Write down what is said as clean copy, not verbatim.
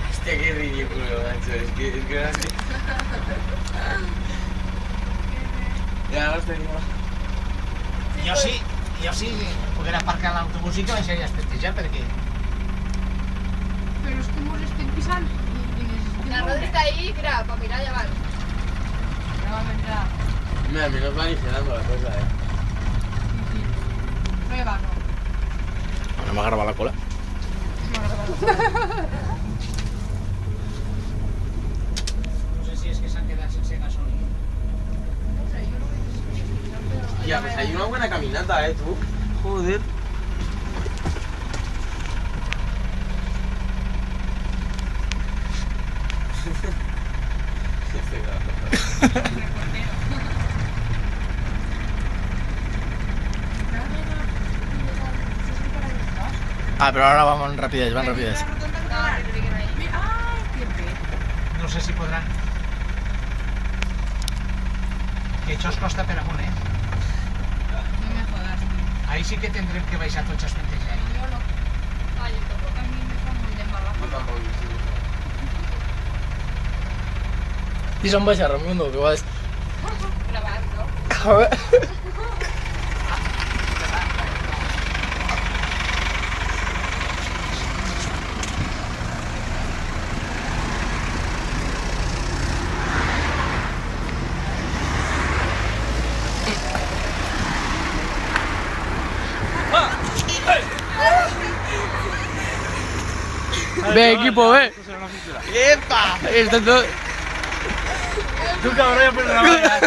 Hostia, qué ridículo, macho. Es que grande. Ja, no tenia. Jo sí, poder aparcar l'autobús i que baixaria a festejar, perquè... Però és que mos estem pisant i necessitem... La Rodri está ahí, mira, para mirar ya van. Ja va menjar. Mira, menos mal y cenando la cosa, Sí. No hi va, no. Bueno, m'ha gravat la cola. No sé si és que s'han quedat sense gasolina. Hostia, pues hay una buena caminata, tú. Joder. Ah, però ara van ràpides, van ràpides. Ai, que bé. No sé si podran. Que això es costa per amunt, No me jodas, tio. Ahí sí que tendrem que baixar tots a festejar. Jo no. Ay, yo tampoco. A mi me fa molt de mala. No tampoco, sí. I se'n baixa, Ramundo, que vas... Grabando. Cabe... Ve, equipo, ve. ¡Epa! Esto todo... Tu cabrón, ya pues la vaya.